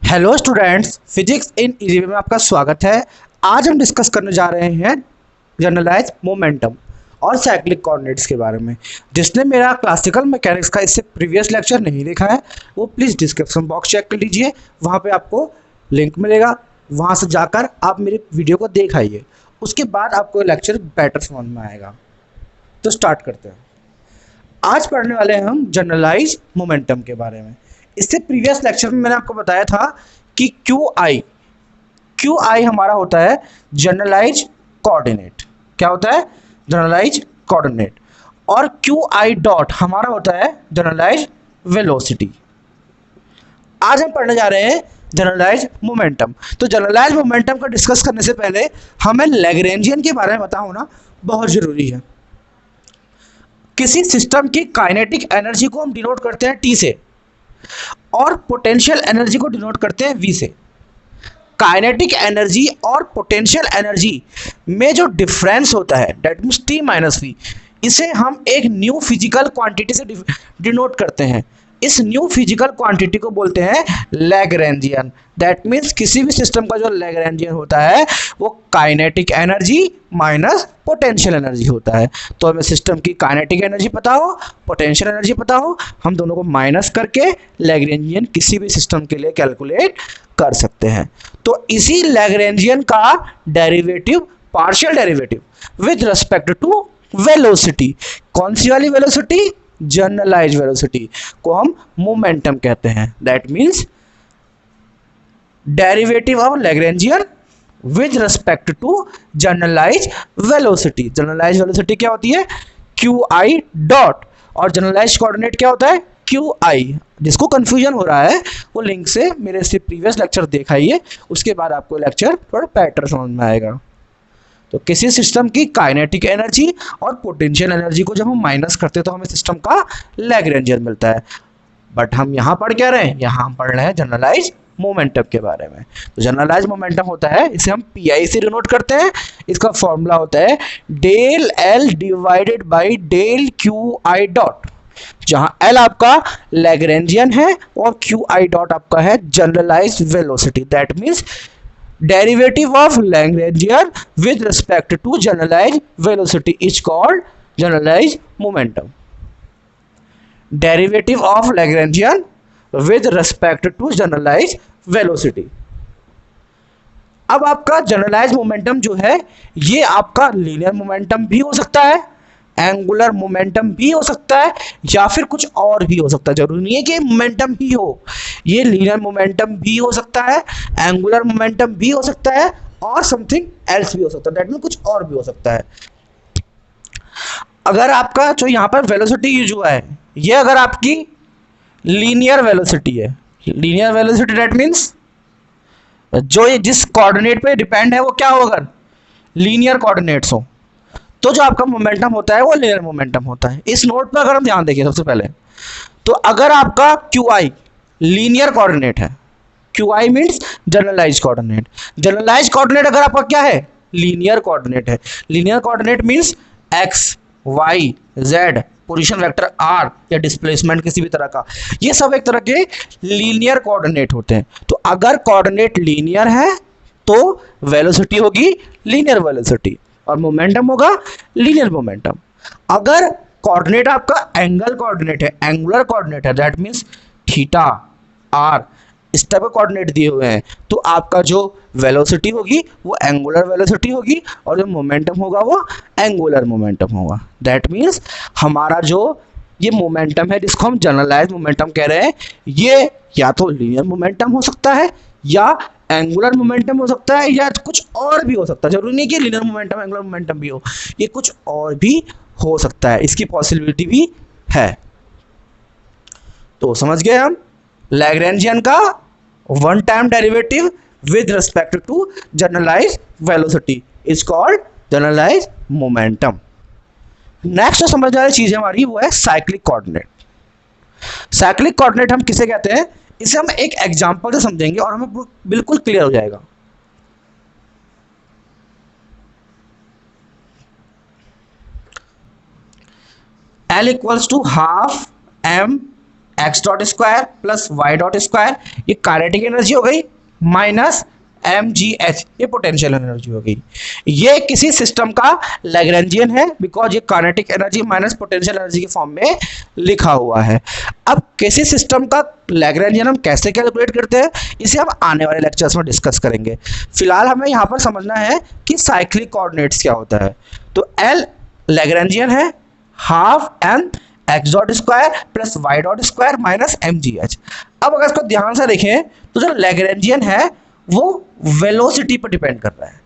Hello students, physics in easy में आपका स्वागत है। आज हम डिस्कस करने जा रहे हैं जनरलाइज मोमेंटम और साइक्लिक कोऑर्डिनेट्स के बारे में। जिसने मेरा क्लासिकल मैकेनिक्स का इससे प्रीवियस लेक्चर नहीं देखा है वो प्लीज़ डिस्क्रिप्शन बॉक्स चेक कर लीजिए, वहाँ पे आपको लिंक मिलेगा, वहाँ से जाकर आप मेरी वीडियो को देख आइए। उसके बाद आपको लेक्चर बेटर समझ में आएगा। तो स्टार्ट करते हैं। आज पढ़ने वाले हैं हम जनरलाइज मोमेंटम के बारे में। इससे प्रीवियस लेक्चर में मैंने आपको बताया था कि क्यू आई हमारा होता है जनरलाइज कोऑर्डिनेट। क्या होता है? Generalise coordinate. और क्यू आई डॉट हमारा होता है जनरलाइज वेलोसिटी। आज हम पढ़ने जा रहे हैं जनरलाइज मोमेंटम। तो जनरलाइज मोमेंटम का डिस्कस करने से पहले हमें लैग्रेंजियन के बारे में पता होना बहुत जरूरी है। किसी सिस्टम की काइनेटिक एनर्जी को हम डिनोट करते हैं टी से और पोटेंशियल एनर्जी को डिनोट करते हैं वी से। काइनेटिक एनर्जी और पोटेंशियल एनर्जी में जो डिफरेंस होता है that means T minus V, इसे हम एक न्यू फिजिकल क्वांटिटी से डिनोट करते हैं। इस न्यू फिजिकल क्वांटिटी को बोलते हैं लैग्रेंजियन। दैट मीन्स किसी भी सिस्टम का जो लैग्रेंजियन होता है वो kinetic energy minus potential energy होता है। तो हमें सिस्टम की काइनेटिक एनर्जी पता हो, पोटेंशियल एनर्जी पता हो, हम दोनों को माइनस करके लैग्रेंजियन किसी भी सिस्टम के लिए कैलकुलेट कर सकते हैं। तो इसी लैग्रेंजियन का derivative, partial derivative with respect to velocity, कौन सी वाली वेलोसिटी? जनरलाइज वेलोसिटी को हम मोमेंटम कहते हैं। That means derivative of Lagrangian with respect to generalise velocity. Generalise velocity क्या होती है? Q i dot. और जनरलाइज कोऑर्डिनेट क्या होता है? Q i. जिसको कंफ्यूजन हो रहा है वो लिंक से मेरे से प्रीवियस लेक्चर देखाइए, उसके बाद आपको लेक्चर थोड़ा पैटर्न समझ में आएगा। तो किसी सिस्टम की काइनेटिक एनर्जी और पोटेंशियल एनर्जी को जब हम माइनस करते हैं तो हमें सिस्टम का लैग्रेंजियन मिलता है। बट हम यहाँ पढ़ क्या रहे हैं? यहाँ हम पढ़ रहे हैं जनरलाइज मोमेंटम के बारे में। तो जनरलाइज मोमेंटम होता है, इसे हम पी आई से डिनोट करते हैं। इसका फॉर्मूला होता है del L divided by del q i dot, जहां एल आपका लैग्रेंजियन है और क्यू आई डॉट आपका है generalise velocity. That means derivative of Lagrangian with respect to generalized velocity is called generalized momentum. Derivative of Lagrangian with respect to generalized velocity. अब आपका generalise momentum जो है ये आपका लीनियर मोमेंटम भी हो सकता है, एंगुलर मोमेंटम भी हो सकता है, या फिर कुछ और भी हो सकता है। जरूरी नहीं है कि मोमेंटम ही हो, ये लीनियर मोमेंटम भी हो सकता है, एंगुलर मोमेंटम भी हो सकता है और समथिंग एल्स भी हो सकता है। दैट मीन कुछ और भी हो सकता है। अगर आपका जो यहाँ पर वेलोसिटी जो है ये अगर आपकी लीनियर वेलोसिटी है, लीनियर वेलोसिटी दैट मीन्स जो ये जिस कोऑर्डिनेट पे डिपेंड है वो क्या हो, अगर लीनियर कोऑर्डिनेट्स हो तो जो आपका मोमेंटम होता है वो लीनियर मोमेंटम होता है। इस नोट पर अगर हम ध्यान देखें सबसे पहले, तो अगर आपका क्यू आई लीनियर कोऑर्डिनेट है, q i means generalise coordinate, generalise coordinate अगर आपका क्या है? लीनियर कोऑर्डिनेट है। Linear coordinate means x y z, position vector r या डिस्प्लेसमेंट किसी भी तरह का, ये सब एक तरह के लीनियर कोऑर्डिनेट होते हैं। तो अगर कोऑर्डिनेट लीनियर है तो वेलोसिटी होगी लीनियर वेलोसिटी और मोमेंटम होगा लीनियर मोमेंटम। अगर कोऑर्डिनेट आपका एंगल कोऑर्डिनेट है, एंगुलर कोऑर्डिनेट है, दैट मीन्स थीटा आर इस टाइप के कोऑर्डिनेट दिए हुए हैं, तो आपका जो वेलोसिटी होगी वो एंगुलर वेलोसिटी होगी और जो मोमेंटम होगा वो एंगुलर मोमेंटम होगा। दैट मीन्स हमारा जो ये मोमेंटम है जिसको हम जनरलाइज मोमेंटम कह रहे हैं, ये या तो लीनियर मोमेंटम हो सकता है या एंगुलर मोमेंटम हो सकता है या कुछ और भी हो सकता है। जरूरी नहीं कि लीनियर मोमेंटम एंगुलर मोमेंटम भी हो, ये कुछ और भी हो सकता है, इसकी पॉसिबिलिटी भी है। तो समझ गए हम लैग्रेंजियन का one time derivative with respect to generalise velocity is called generalise momentum. Next जो समझ वाली चीज हमारी वो है साइक्लिक कोऑर्डिनेट। साइक्लिक कोऑर्डिनेट हम किसे कहते हैं? इसे हम एक एग्जांपल से समझेंगे और हमें बिल्कुल क्लियर हो जाएगा। L equals to half m x dot square plus y dot square, ये काइनेटिक एनर्जी हो गई, माइनस mgh, ये पोटेंशियल एनर्जी हो गई। ये किसी सिस्टम का लैग्रेंजियन है बिकॉज ये kinetic energy minus potential energy के फॉर्म में लिखा हुआ है। अब किसी सिस्टम का लैग्रेंजियन हम कैसे कैलकुलेट करते हैं, इसे हम आने वाले लेक्चर्स में डिस्कस करेंगे। फिलहाल हमें यहाँ पर समझना है कि साइक्लिक कोऑर्डिनेट्स क्या होता है। तो L लैग्रेंजियन है, half m x dot square plus y dot square minus mgh। अब अगर इसको ध्यान से देखें तो जो लैग्रेंजियन है वो वेलोसिटी पर डिपेंड कर रहा है।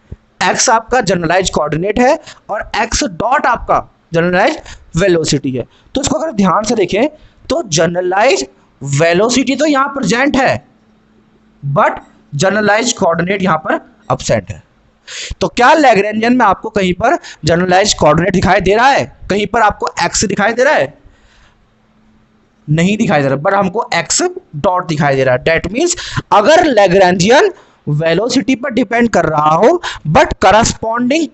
x आपका जनरलाइज कोऑर्डिनेट है और x डॉट आपका जनरलाइज वेलोसिटी है। तो इसको अगर ध्यान से देखें तो जनरलाइज वेलोसिटी तो यहाँ प्रेजेंट है बट जनरलाइज कोऑर्डिनेट यहाँ पर अब्सेंट है। तो क्या लैग्रेंजियन में आपको कहीं पर जनरलाइज कोऑर्डिनेट दिखाई दे रहा है, कहीं पर आपको x दिखाई दे रहा है? नहीं दिखाई दे रहा, बट हमको x डॉट दिखाई दे रहा है। दैट मीन्स अगर लैग्रेंजियन वेलोसिटी पर डिपेंड कर रहा हो बट करस्पॉन्डिंग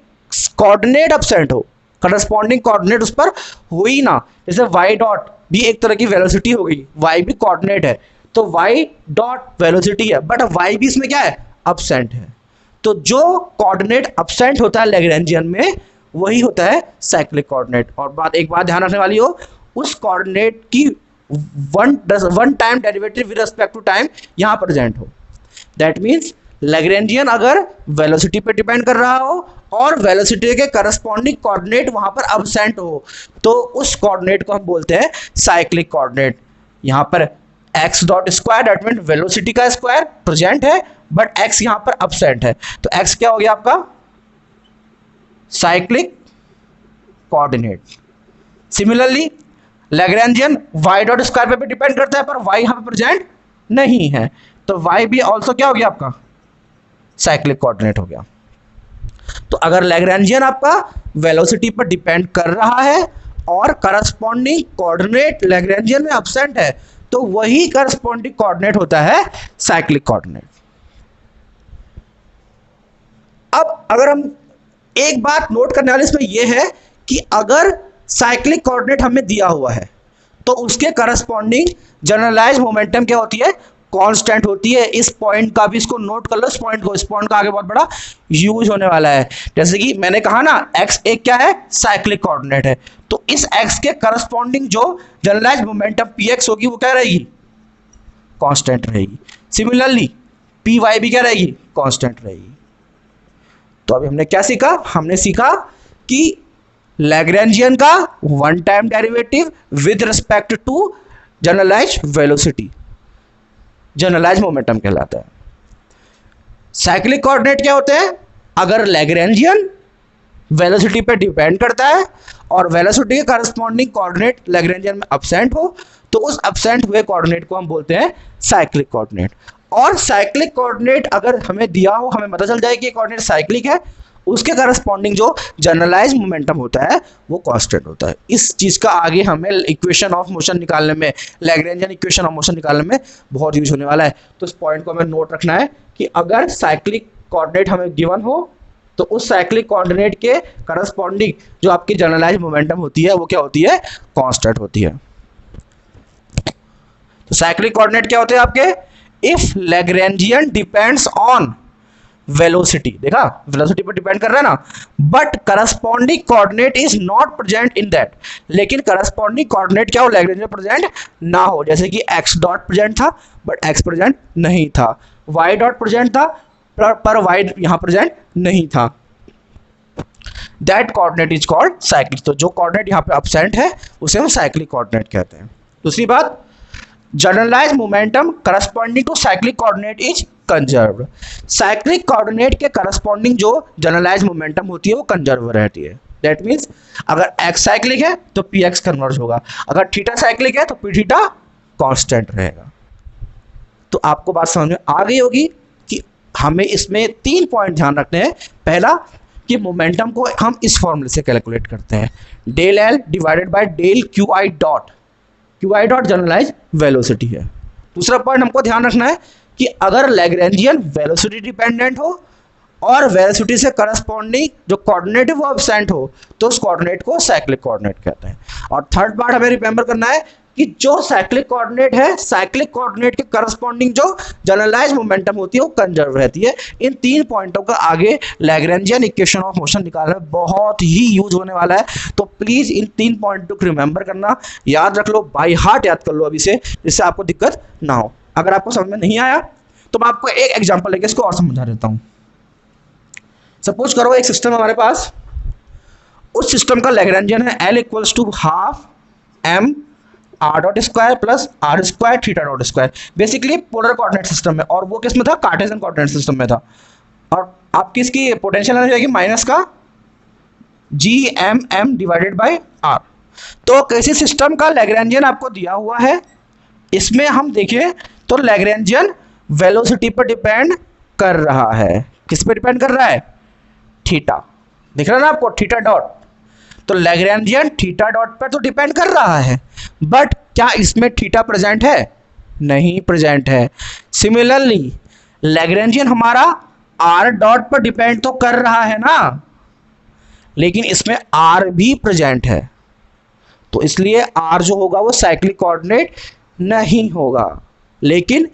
कोऑर्डिनेट अब्सेंट हो, करस्पॉन्डिंग कोऑर्डिनेट उस पर हो ही ना, जैसे y डॉट भी एक तरह की वेलोसिटी हो गई, y भी कोऑर्डिनेट है, तो y डॉट वेलोसिटी है बट y भी इसमें क्या है, अब्सेंट है। तो जो कोऑर्डिनेट अब्सेंट होता है लैग्रेंजियन में वही होता है साइक्लिक कोऑर्डिनेट। और एक बात ध्यान रखने वाली हो, उस कोऑर्डिनेट की one time derivative with respect to time यहाँ प्रेजेंट हो। दैट मीन्स लैग्रेंजियन अगर वेलोसिटी पे डिपेंड कर रहा हो और वेलोसिटी के करस्पॉन्डिंग कोऑर्डिनेट वहां पर अब्सेंट हो तो उस कोऑर्डिनेट को हम बोलते हैं साइक्लिक कोऑर्डिनेट। यहाँ पर x dot square that mean velocity का स्क्वायर प्रेजेंट है बट एक्स यहाँ पर अब्सेंट है, तो एक्स क्या हो गया आपका, cyclic coordinate. Similarly Lagrangian y dot square पे भी डिपेंड करता है पर वाई यहाँ पे प्रेजेंट नहीं है, तो वाई भी ऑल्सो क्या हो गया आपका, साइक्लिक कोऑर्डिनेट हो गया। तो अगर लैग्रेंजियन आपका वेलोसिटी पर डिपेंड कर रहा है और करस्पॉन्डिंग कोऑर्डिनेट लैग्रेंजियन में अब्सेंट है तो वही करस्पॉन्डिंग कोऑर्डिनेट होता है साइक्लिक कोऑर्डिनेट। अब अगर हम एक बात नोट करने वाली इसमें यह है कि अगर साइक्लिक कोऑर्डिनेट हमें दिया हुआ है तो उसके करस्पॉन्डिंग जनरलाइज मोमेंटम क्या होती है, कांस्टेंट होती है। इस पॉइंट का भी इसको नोट कर लो, इस पॉइंट का आगे बहुत बड़ा यूज होने वाला है। जैसे कि मैंने कहा ना x एक क्या है, साइक्लिक कोऑर्डिनेट है, तो इस x के करस्पॉन्डिंग जो जनरलाइज मोमेंटम px होगी वो क्या रहेगी, कांस्टेंट रहेगी। सिमिलरली py भी क्या रहेगी, कांस्टेंट रहेगी। तो अभी हमने क्या सीखा, हमने सीखा कि लैग्रेंजियन का one time derivative with respect to generalise velocity generalise momentum कहलाता है। साइक्लिक कोऑर्डिनेट क्या होते हैं, अगर लैग्रेंजियन वेलोसिटी पे डिपेंड करता है और वेलोसिटी के करस्पॉन्डिंग कोऑर्डिनेट लैग्रेंजियन में अब्सेंट हो तो उस अब्सेंट हुए कोऑर्डिनेट को हम बोलते हैं साइक्लिक कोऑर्डिनेट। और साइक्लिक कोऑर्डिनेट अगर हमें दिया हो, हमें पता चल जाए कि कोऑर्डिनेट साइक्लिक है, उसके करस्पॉन्डिंग जो जनरलाइज मोमेंटम होता है वो कांस्टेंट होता है। इस चीज़ का आगे हमें इक्वेशन ऑफ मोशन निकालने में, लैग्रेंजियन इक्वेशन ऑफ मोशन निकालने में बहुत यूज होने वाला है। तो इस पॉइंट को हमें नोट रखना है कि अगर साइक्लिक कोऑर्डिनेट हमें गिवन हो तो उस साइक्लिक कोऑर्डिनेट के करस्पॉन्डिंग जो आपकी जनरलाइज मोमेंटम होती है वो क्या होती है, कांस्टेंट होती है। तो साइक्लिक कोऑर्डिनेट क्या होते हैं आपके, if Lagrangian depends on velocity, देखा वेलोसिटी पर डिपेंड कर रहा है ना, but corresponding coordinate is not present in that, लेकिन करस्पॉन्डिंग कोऑर्डिनेट क्या हो, लैग्रेंजियन प्रेजेंट ना हो। जैसे कि x डॉट प्रेजेंट था बट x प्रेजेंट नहीं था, y डॉट प्रेजेंट था पर y यहां प्रेजेंट नहीं था, that coordinate is called cyclic. तो जो कोऑर्डिनेट यहां पे अब्सेंट है उसे हम साइक्लिक कोऑर्डिनेट कहते हैं। दूसरी बात, generalise momentum corresponding to cyclic coordinate is conserved. Cyclic coordinate के करस्पॉन्डिंग जो जनरलाइज मोमेंटम होती है वो कंजर्व रहती है। दैट मीन्स अगर x साइक्लिक है तो px कन्वर्ज होगा, अगर थीटा साइक्लिक है तो p थीटा कांस्टेंट रहेगा। तो आपको बात समझ में आ गई होगी कि हमें इसमें 3 पॉइंट ध्यान रखने हैं। पहला कि मोमेंटम को हम इस फॉर्मूले से कैलकुलेट करते हैं, del L divided by del q i dot, q i dot generalise velocity है। दूसरा पॉइंट हमको ध्यान रखना है कि अगर लैग्रेंजियन वेलोसिटी डिपेंडेंट हो और वेलोसिटी से करस्पॉन्डिंग जो कोऑर्डिनेट है वो एब्सेंट हो तो उस कोऑर्डिनेट को साइक्लिक कोऑर्डिनेट कहते हैं। और थर्ड पार्ट हमें रिमेंबर करना है कि जो साइक्लिक कोऑर्डिनेट है, साइक्लिक कोऑर्डिनेट के करस्पॉन्डिंग जो जनरलाइज मोमेंटम होती है वो कंजर्व रहती है। इन 3 पॉइंटों का आगे लैग्रेंजियन इक्वेशन ऑफ मोशन निकालना बहुत ही यूज होने वाला है, तो प्लीज इन 3 पॉइंटों को रिमेंबर करना, याद रख लो, बाय हार्ट याद कर लो अभी से, जिससे आपको दिक्कत ना हो। अगर आपको समझ में नहीं आया तो मैं आपको एक एग्जांपल लेके इसको और समझा देता हूं। सपोज करो एक सिस्टम हमारे पास, उस सिस्टम का लैग्रेंजियन है L equals to half m r dot square plus r square theta dot square. Basically polar coordinate system में, और वो किस में था, कार्टेशियन कोऑर्डिनेट सिस्टम में था। और आपकी इसकी पोटेंशियल एनर्जी आएगी माइनस का Gmm डिवाइडेड बाय r। तो किसी सिस्टम का लैग्रेंजियन आपको दिया हुआ है, इसमें हम देखें तो लैग्रेंजियन वेलोसिटी पर डिपेंड कर रहा है। किस पे डिपेंड कर रहा है, थीटा, दिख रहा है ना आपको, थीटा डॉट। तो लैग्रेंजियन थीटा डॉट पर तो डिपेंड कर रहा है, बट क्या इसमें थीटा प्रेजेंट है, नहीं प्रेजेंट है। सिमिलरली लैग्रेंजियन हमारा आर डॉट पर डिपेंड तो कर रहा है ना, लेकिन इसमें आर भी प्रेजेंट है, तो इसलिए आर जो होगा वो साइक्लिक कोऑर्डिनेट नहीं होगा। लेकिन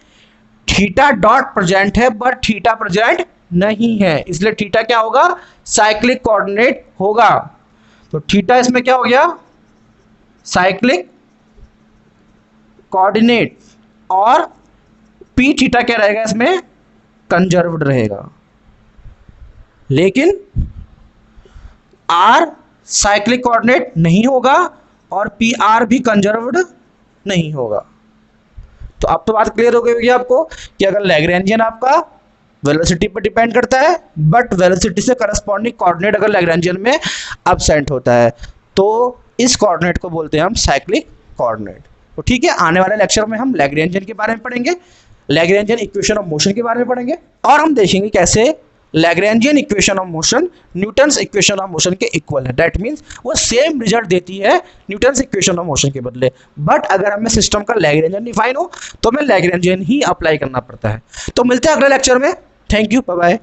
थीटा डॉट प्रेजेंट है, बट थीटा प्रेजेंट नहीं है, इसलिए थीटा क्या होगा, साइक्लिक कोऑर्डिनेट होगा। तो थीटा इसमें क्या हो गया, साइक्लिक कोऑर्डिनेट, और पी थीटा क्या रहेगा इसमें, कंजर्व्ड रहेगा। लेकिन आर साइक्लिक कोऑर्डिनेट नहीं होगा और पी आर भी कंजर्व्ड नहीं होगा। तो अब तो बात क्लियर हो गई होगी आपको कि अगर लैग्रेंजियन आपका वेलोसिटी पर डिपेंड करता है, बट वेलोसिटी से करस्पॉन्डिंग कोऑर्डिनेट अगर लैग्रेंजियन में एब्सेंट होता है, तो इस कोऑर्डिनेट को बोलते हैं हम साइक्लिक कोऑर्डिनेट। तो ठीक है, आने वाले लेक्चर में हम लैग्रेंजियन के बारे में पढ़ेंगे, लैग्रेंजियन इक्वेशन ऑफ मोशन के बारे में पढ़ेंगे, और हम देखेंगे कैसे Lagrangian equation of motion Newton's equation of motion के इक्वल है। दैट मीन्स वो सेम रिजल्ट देती है न्यूटन्स इक्वेशन ऑफ मोशन के बदले, बट अगर हमें सिस्टम का लैग्रेंजियन डिफाइन हो तो हमें लैग्रेंजियन ही अप्लाई करना पड़ता है। तो मिलते हैं अगले लेक्चर में। Thank you, bye bye.